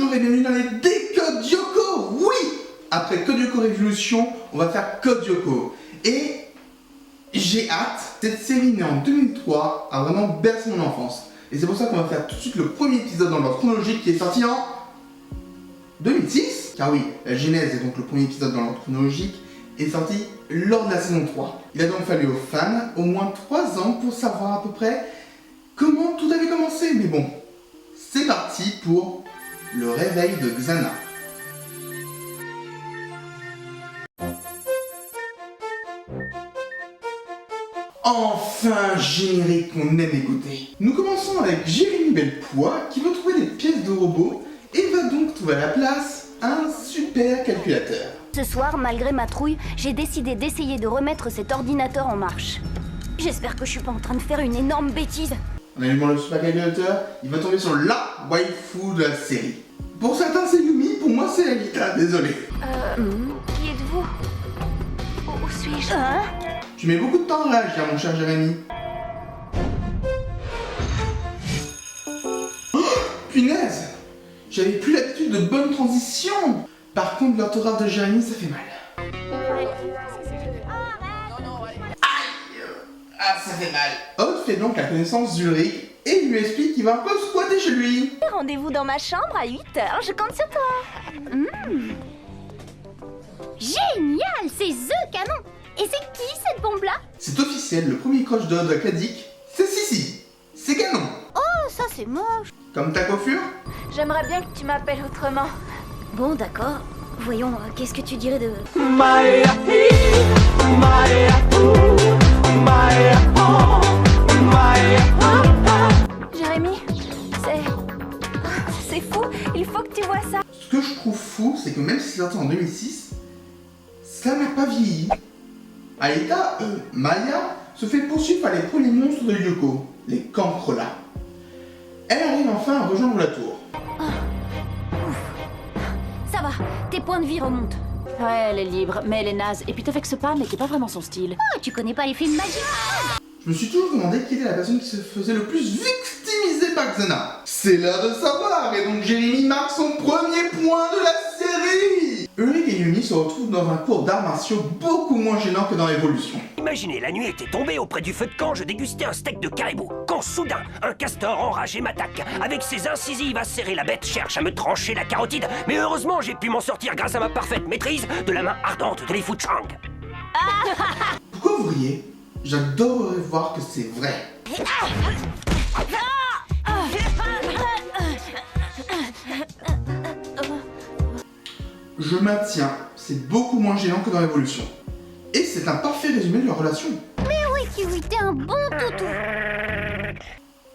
bonjour et bienvenue dans les Décodes Yoko. Oui, après Code Yoko Révolution, on va faire Code Yoko. Et j'ai hâte, cette série née en 2003 a vraiment bercé mon enfance. Et c'est pour ça qu'on va faire tout de suite le premier épisode dans l'ordre chronologique qui est sorti en 2006. Car oui, la genèse est donc le premier épisode dans l'ordre chronologique est sorti lors de la saison 3. Il a donc fallu aux fans au moins 3 ans pour savoir à peu près comment tout avait commencé. Mais bon, c'est parti pour le réveil de Xana. Enfin, générique qu'on aime écouter. Nous commençons avec Jérémy Belpois qui veut trouver des pièces de robot et va donc trouver à la place un super calculateur. Ce soir, malgré ma trouille, j'ai décidé d'essayer de remettre cet ordinateur en marche. J'espère que je suis pas en train de faire une énorme bêtise. En allumant le super calculateur, il va tomber sur la waifu de la série. Pour certains c'est Yumi, pour moi c'est Alita, désolé. Qui êtes-vous? Où suis-je? Tu mets beaucoup de temps à réagir mon cher Jérémy. Oh, punaise! J'avais plus l'habitude de bonnes transitions. Par contre l'orthographe de Jérémy ça fait mal. Ah, ça fait mal. Odd fait donc la connaissance d'Ulrich et lui explique qu'il va un peu squatter chez lui. Rendez-vous dans ma chambre à 8h, je compte sur toi. Génial, c'est The Canon. Et c'est qui cette bombe-là? C'est officiel, le premier crush d'Odd Kadik, c'est Sissi. C'est canon. Oh, ça c'est moche. Comme ta coiffure? J'aimerais bien que tu m'appelles autrement. Bon, d'accord. Voyons, qu'est-ce que tu dirais de... Jérémy, c'est fou, il faut que tu vois ça. Ce que je trouve fou, c'est que même si c'est sorti en 2006, ça n'a pas vieilli. Alita, Maya, se fait poursuivre par les premiers monstres de Yoko, les Cancrola. Elle arrive enfin à rejoindre la tour. Ça va, tes points de vie remontent. Ouais, elle est libre, mais elle est naze. Et puis t'as fait que ce pan, mais qui est pas vraiment son style. Oh, tu connais pas les films magiques? Je me suis toujours demandé qui était la personne qui se faisait le plus victimiser par Xana. C'est l'heure de savoir, et donc Jérémy marque son premier point de la série. Ulrich et Yumi se retrouvent dans un cours d'arts martiaux beaucoup moins gênant que dans l'évolution. Imaginez, la nuit était tombée auprès du feu de camp, je dégustais un steak de caribou. Quand soudain, un castor enragé m'attaque. Avec ses incisives acérées, la bête cherche à me trancher la carotide. Mais heureusement, j'ai pu m'en sortir grâce à ma parfaite maîtrise de la main ardente de Li Fu Chang. Pourquoi vous riez? J'adorerais voir que c'est vrai. Je maintiens, c'est beaucoup moins gênant que dans l'évolution. Et c'est un parfait résumé de leur relation. Mais oui, Kiwi, t'es un bon toutou.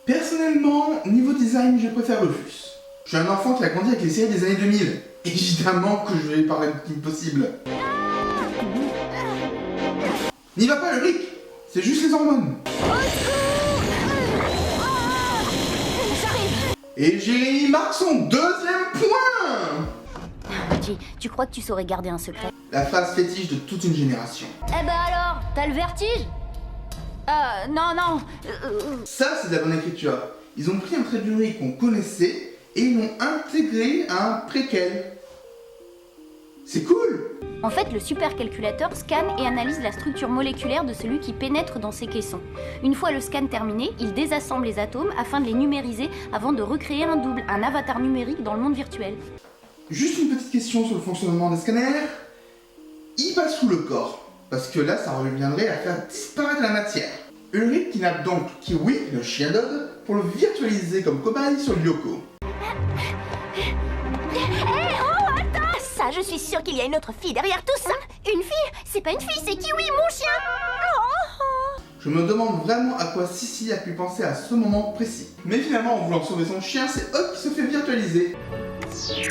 Personnellement, niveau design, je préfère Rufus. Je suis un enfant qui a grandi avec les séries des années 2000. Évidemment que je vais parler le plus possible. N'y va pas, Ulrich. C'est juste les hormones. Et Jérémy marque son deuxième point. Tu crois que tu saurais garder un secret? La phrase fétiche de toute une génération. Eh ben alors, t'as le vertige? Non. Ça, c'est de la bonne écriture. Ils ont pris un trait d'Ulrich qu'on connaissait et ils l'ont intégré à un préquel. C'est cool. En fait, le supercalculateur scanne et analyse la structure moléculaire de celui qui pénètre dans ses caissons. Une fois le scan terminé, il désassemble les atomes afin de les numériser avant de recréer un double, un avatar numérique dans le monde virtuel. Juste une petite question sur le fonctionnement des scanners. Il passe sous le corps, parce que là, ça reviendrait à faire disparaître la matière. Ulrich kidnappe donc Kiwi, le chien d'Odd, pour le virtualiser comme cobaye sur Yoko. Ça, je suis sûre qu'il y a une autre fille derrière tout ça. Une fille? C'est pas une fille, c'est Kiwi, mon chien. Je me demande vraiment à quoi Sissi a pu penser à ce moment précis. Mais finalement, en voulant sauver son chien, c'est Odd qui se fait virtualiser. Tu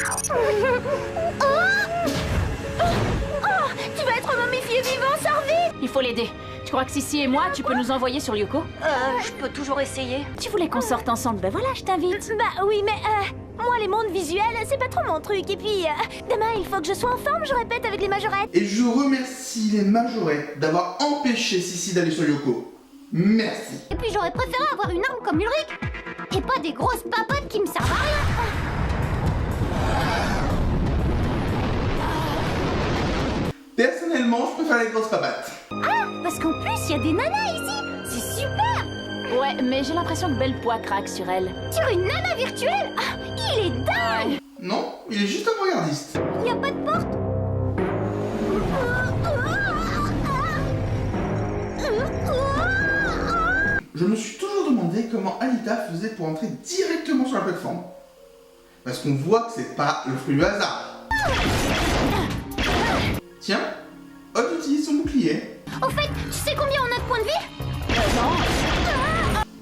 vas être momifié vivant, Sarvi. Il faut l'aider. Tu crois que Sissi et moi, tu peux nous envoyer sur Yoko? Je peux toujours essayer. Tu voulais qu'on sorte ensemble, ben voilà, je t'invite. Bah oui, mais moi, les mondes visuels, c'est pas trop mon truc. Et puis, demain, il faut que je sois en forme, je répète, avec les majorettes. Et je remercie les majorettes d'avoir empêché Sissi d'aller sur Yoko. Merci. Et puis, j'aurais préféré avoir une arme comme Ulrich. Et pas des grosses papotes qui me servent à rien. Personnellement, je préfère les grosses papates. Parce qu'en plus, il y a des nanas ici. C'est super. Ouais, mais j'ai l'impression que Belle Poix craque sur elle. Sur une nana virtuelle. Ah, il est dingue. Non, il est juste avant-gardiste. Il n'y a pas de porte. Je me suis toujours demandé comment Alita faisait pour entrer directement sur la plateforme. Parce qu'on voit que c'est pas le fruit du hasard. Tiens, Hot utilise son bouclier. Au fait, tu sais combien on a de points de vie? Non.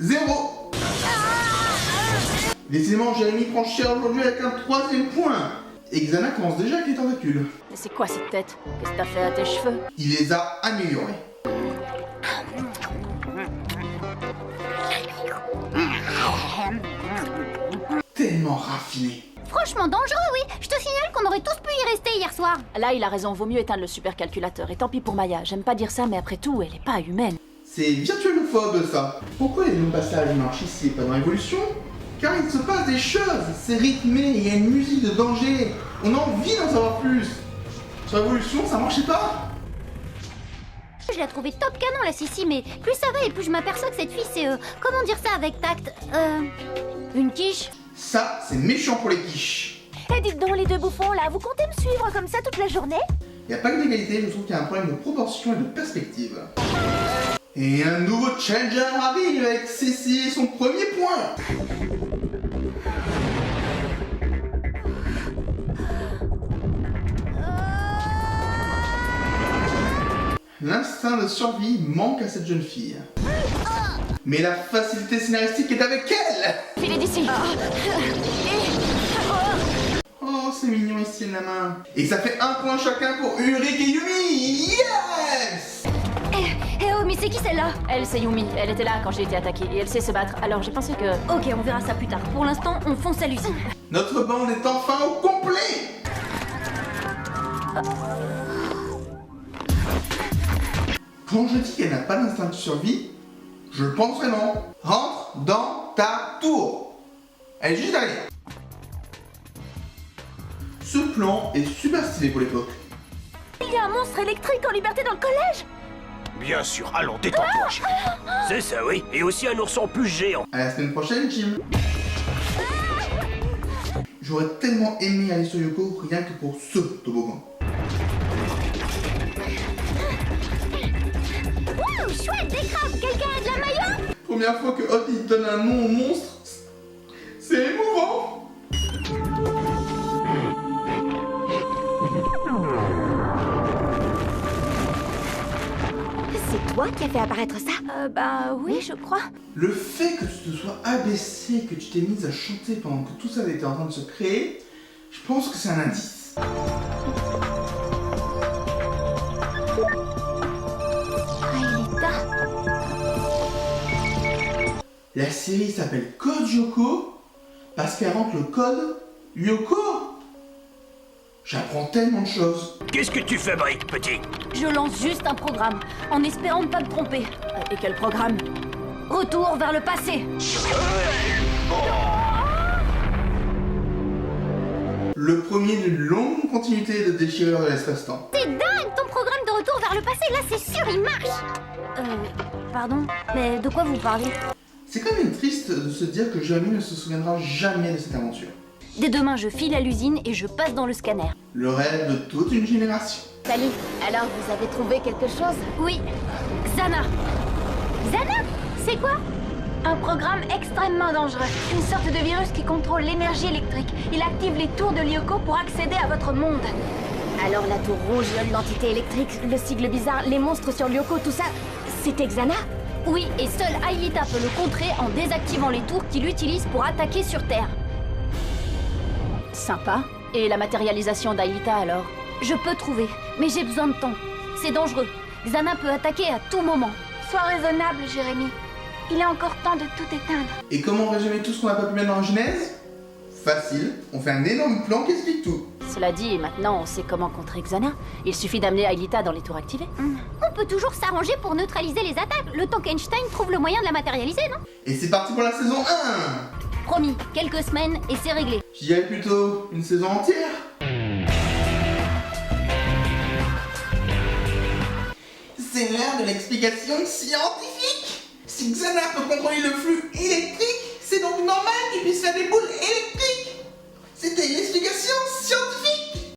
0. Décidément, Jérémy prend cher aujourd'hui avec un 3e point. Et Xana commence déjà avec les tentacules. Mais c'est quoi cette tête? Qu'est-ce que t'as fait à tes cheveux? Il les a améliorés. Tellement raffiné. Franchement dangereux, oui. Je te signale qu'on aurait tous pu y rester hier soir. Là, il a raison, vaut mieux éteindre le supercalculateur. Et tant pis pour Maya, j'aime pas dire ça, mais après tout, elle est pas humaine. C'est virtuelophobe ça. Pourquoi les non-passages marchent ici et pas dans l'évolution? Car il se passe des choses, c'est rythmé, il y a une musique de danger. On a envie d'en savoir plus. Sur l'évolution, ça marchait pas. Je l'ai trouvé top canon la Sissi, mais plus ça va et plus je m'aperçois que cette fille c'est comment dire ça avec tact? Une quiche. Ça, c'est méchant pour les quiches. Eh dites donc les deux bouffons là, vous comptez me suivre comme ça toute la journée? Il n'y a pas que d'égalité, je trouve qu'il y a un problème de proportion et de perspective. Et un nouveau challenger arrive avec Cécile et son premier point. L'instinct de survie manque à cette jeune fille. Mais la facilité scénaristique est avec elle. Filez d'ici. Oh, c'est mignon, ici la main. Et ça fait un point chacun pour Ulrich et Yumi. Yes. Eh oh, mais c'est qui celle-là? Elle, c'est Yumi. Elle était là quand j'ai été attaquée et elle sait se battre. Alors j'ai pensé que... Ok, on verra ça plus tard. Pour l'instant, on fonce à l'usine. Notre bande est enfin au complet. Quand je dis qu'elle n'a pas d'instinct de survie, je le pense vraiment. Rentre dans ta tour. Elle est juste derrière. Ce plan est super stylé pour l'époque. Il y a un monstre électrique en liberté dans le collège? Bien sûr, allons, détends-toi, chérie. C'est ça, oui. Et aussi un ourson plus géant. À la semaine prochaine, Jim. J'aurais tellement aimé aller sur Yoko rien que pour ce toboggan. Wow, chouette, des crabes. Quelqu'un a de la maillot? Première fois que Hot il donne un nom au monstre, c'est émouvant. C'est toi qui as fait apparaître ça? Bah oui, je crois. Le fait que tu te sois abaissé, que tu t'es mise à chanter pendant que tout ça était en train de se créer, je pense que c'est un indice. Aelita. La série s'appelle Code Yoko parce qu'elle rentre le code Yoko. J'apprends tellement de choses. Qu'est-ce que tu fabriques, petit? Je lance juste un programme, en espérant ne pas me tromper. Et quel programme? Retour vers le passé. Le premier d'une longue continuité de déchirure de l'espace-temps. C'est dingue ton programme de retour vers le passé, là c'est sûr, il marche. Pardon, mais de quoi vous parlez? C'est quand même triste de se dire que Jérémy ne se souviendra jamais de cette aventure. Dès demain, je file à l'usine et je passe dans le scanner. Le rêve de toute une génération. Salut, alors vous avez trouvé quelque chose? Oui, Xana. Xana? C'est quoi? Un programme extrêmement dangereux. Une sorte de virus qui contrôle l'énergie électrique. Il active les tours de Lyoko pour accéder à votre monde. Alors la tour rouge, l'entité électrique, le sigle bizarre, les monstres sur Lyoko, tout ça, c'était Xana? Oui, et seule Aelita peut le contrer en désactivant les tours qu'il utilise pour attaquer sur Terre. Sympa. Et la matérialisation d'Aelita alors? Je peux trouver, mais j'ai besoin de temps. C'est dangereux. Xana peut attaquer à tout moment. Sois raisonnable, Jérémy. Il est encore temps de tout éteindre. Et comment résumer tout ce qu'on n'a pas pu mettre dans la genèse? Facile, on fait un énorme plan qui explique tout. Cela dit, maintenant on sait comment contrer Xana. Il suffit d'amener Aelita dans les tours activés. On peut toujours s'arranger pour neutraliser les attaques, le temps qu'Einstein trouve le moyen de la matérialiser, non? Et c'est parti pour la saison 1. Promis, quelques semaines et c'est réglé. Je dirais plutôt une saison entière. c'est l'heure de l'explication scientifique. Si Xana peut contrôler le flux électrique, c'est donc normal qu'il puisse faire des boules